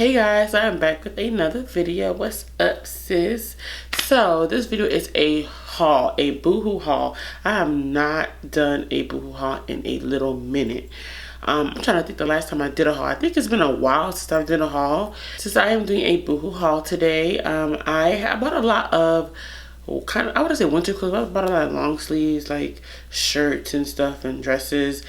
Hey guys, I'm back with another video. What's up, sis? So this video is a haul, a Boohoo haul. I have not done a Boohoo haul in a little minute. I'm trying to think the last time I did a haul. I think it's been a while since I've done a haul. Since I am doing a Boohoo haul today, I bought a lot of I wouldn't say winter clothes, but I bought a lot of long sleeves, like shirts and stuff and dresses.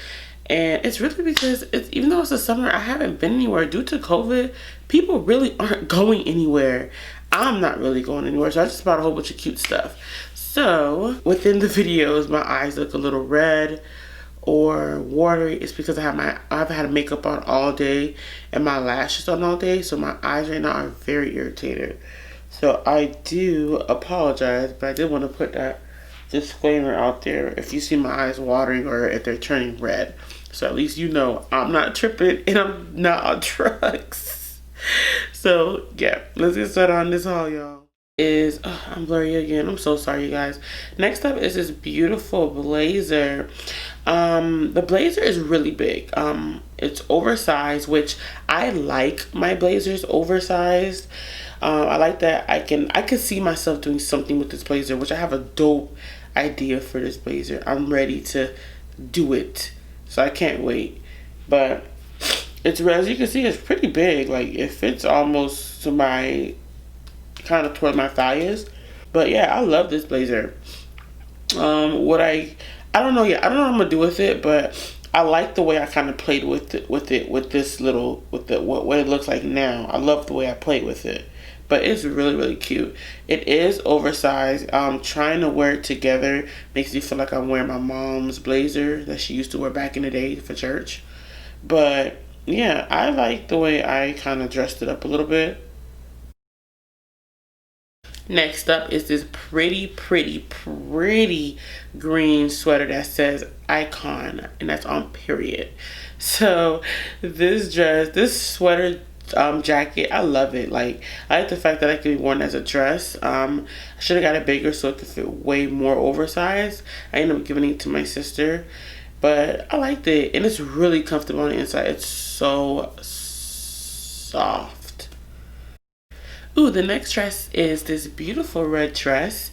And it's really because even though it's the summer, I haven't been anywhere due to COVID. People really aren't going anywhere. I'm not really going anywhere, so I just bought a whole bunch of cute stuff. So within the videos, my eyes look a little red or watery. It's because I've had makeup on all day and my lashes on all day, so my eyes right now are very irritated. So I do apologize, but I did want to put that disclaimer out there if you see my eyes watering or if they're turning red. So at least you know I'm not tripping and I'm not on drugs. So yeah, let's get started on this haul, y'all. I'm blurry again. I'm so sorry, you guys. Next up is this beautiful blazer. The blazer is really big. It's oversized, which I like my blazers oversized. I like that I can see myself doing something with this blazer, which I have a dope idea for this blazer. I'm ready to do it, so I can't wait. But it's, as you can see, it's pretty big. Like it fits almost to my kind of toward my thighs. But yeah, I love this blazer. I don't know yet. I don't know what I'm gonna do with it, but I like the way I kind of played with what it looks like now. I love the way I played with it. But it's really, really cute. It is oversized. Trying to wear it together makes me feel like I'm wearing my mom's blazer that she used to wear back in the day for church. But yeah, I like the way I kind of dressed it up a little bit. Next up is this pretty green sweater that says Icon, and that's on period. So this sweater jacket, I love it. Like, I like the fact that it can be worn as a dress. I should have got it bigger so it could fit way more oversized. I ended up giving it to my sister, but I liked it, and it's really comfortable on the inside. It's so soft. Ooh, the next dress is this beautiful red dress.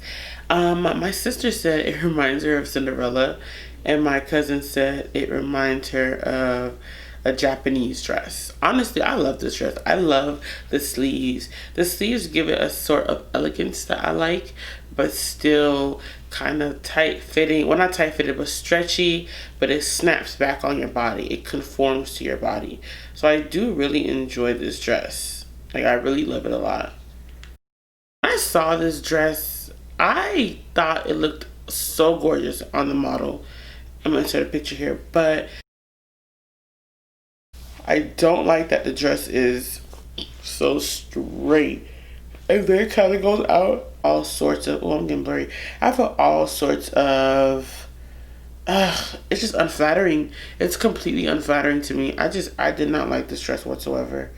My sister said it reminds her of Cinderella, and my cousin said it reminds her of a Japanese dress. Honestly, I love this dress. I love the sleeves. The sleeves give it a sort of elegance that I like, but still kind of tight fitting. Well, not tight fitted, but stretchy, but it snaps back on your body. It conforms to your body. So I do really enjoy this dress. Like, I really love it a lot. When I saw this dress, I thought it looked so gorgeous on the model. I'm gonna insert a picture here, but I don't like that the dress is so straight. And then it kind of goes out all sorts of, oh, I'm getting blurry. I feel all sorts of, it's just unflattering. It's completely unflattering to me. I did not like this dress whatsoever.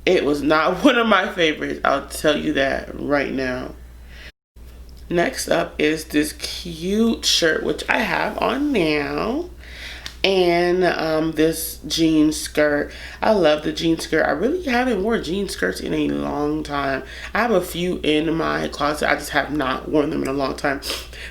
It was not one of my favorites. I'll tell you that right now. Next up is this cute shirt, which I have on now. And this jean skirt. I love the jean skirt. I really haven't worn jean skirts in a long time. I have a few in my closet. I just have not worn them in a long time.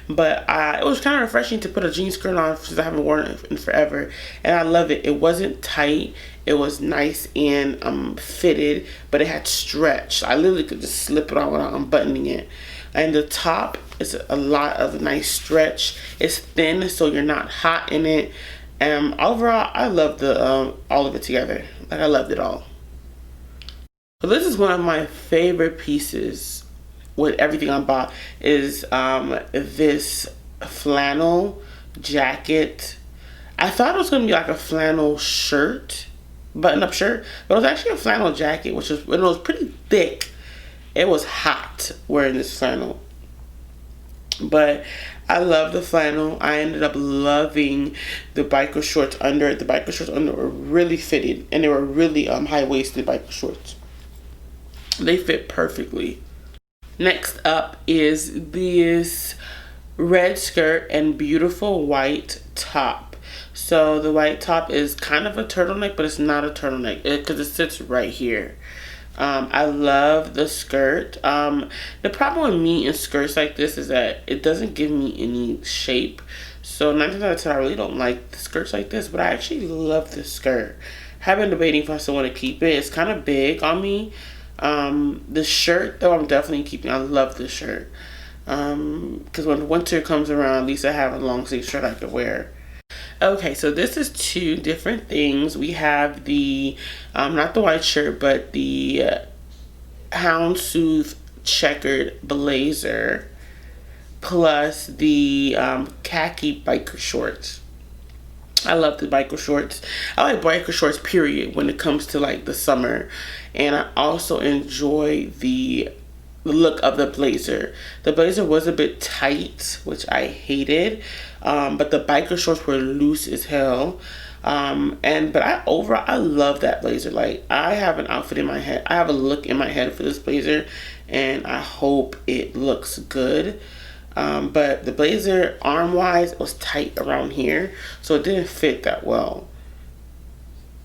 But it was kind of refreshing to put a jean skirt on since I haven't worn it in forever. And I love it. It wasn't tight. It was nice and fitted, but it had stretch. I literally could just slip it on without unbuttoning it. And the top is a lot of nice stretch. It's thin, so you're not hot in it. Overall, I love all of it together. Like, I loved it all. So this is one of my favorite pieces with everything I bought is this flannel jacket. I thought it was going to be like a flannel shirt, button-up shirt, but it was actually a flannel jacket, which was, when it was pretty thick, it was hot wearing this flannel. But I love the flannel. I ended up loving the biker shorts under it. The biker shorts under were really fitted, and they were really high-waisted biker shorts. They fit perfectly. Next up is this red skirt and beautiful white top. So the white top is kind of a turtleneck, but it's not a turtleneck because it sits right here. I love the skirt. The problem with me in skirts like this is that it doesn't give me any shape. So 9 times out of 10, I really don't like the skirts like this, but I actually love this skirt. Have been debating if I still want to keep it. It's kind of big on me. The shirt, though, I'm definitely keeping. I love this shirt. Because when winter comes around, at least I have a long sleeve shirt I could wear. Okay, so this is two different things. We have the, not the white shirt, but the houndstooth checkered blazer plus the khaki biker shorts. I love the biker shorts. I like biker shorts, period, when it comes to like the summer. And I also enjoy the look of the blazer. The blazer was a bit tight, which I hated, but the biker shorts were loose as hell. But I love that blazer. Like, I have an outfit in my head. I have a look in my head for this blazer, and I hope it looks good. But the blazer, arm-wise, was tight around here, so it didn't fit that well.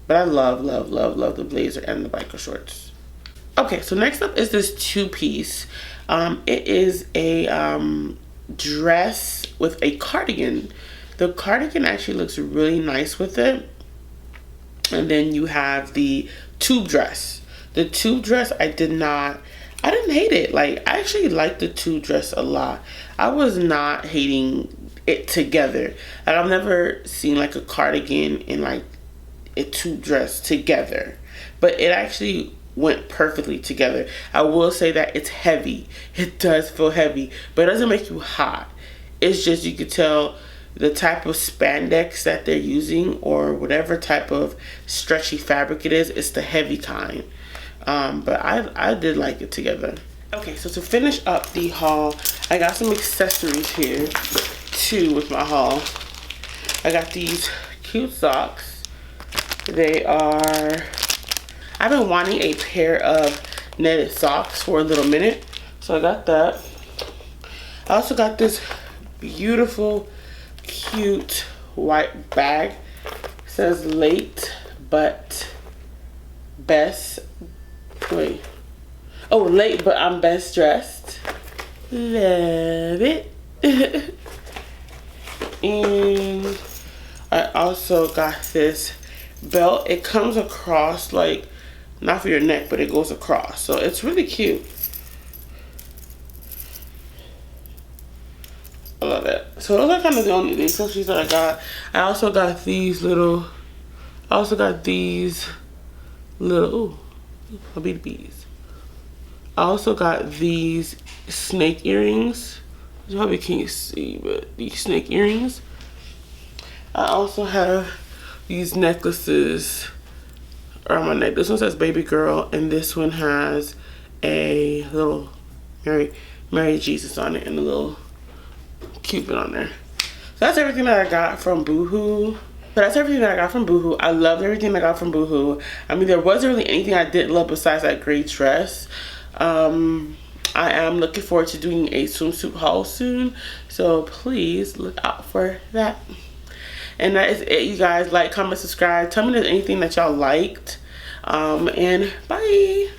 But I love, love, love, love the blazer and the biker shorts. Okay, so next up is this two-piece. It is a dress with a cardigan. The cardigan actually looks really nice with it. And then you have the tube dress. The tube dress, I didn't hate it. Like, I actually liked the tube dress a lot. I was not hating it together. Like, I've never seen like a cardigan and like a tube dress together. But it actually went perfectly together. I will say that it's heavy. It does feel heavy, but it doesn't make you hot. It's just, you could tell the type of spandex that they're using, or whatever type of stretchy fabric it is, it's the heavy kind. But I did like it together. Okay, so to finish up the haul, I got some accessories here too with my haul. I got these cute socks. They are, I've been wanting a pair of netted socks for a little minute, so I got that. I also got this beautiful, cute white bag. It says late but best, wait. Oh, late but I'm best dressed. Love it. And I also got this belt. It comes across, like, not for your neck, but it goes across, so it's really cute. I love it. So those are kind of the only accessories that I got. I also got these little, ooh, I'll be the bees. I also got these snake earrings. You probably can't see, but these snake earrings. I also have these necklaces around my neck. This one says baby girl, and this one has a little Mary Jesus on it and a little Cupid on there. So that's everything that I got from Boohoo. I loved everything I got from Boohoo. I mean, there wasn't really anything I didn't love besides that gray dress. I am looking forward to doing a swimsuit haul soon, so please look out for that. And that is it, you guys. Like, comment, subscribe. Tell me if there's anything that y'all liked. And bye.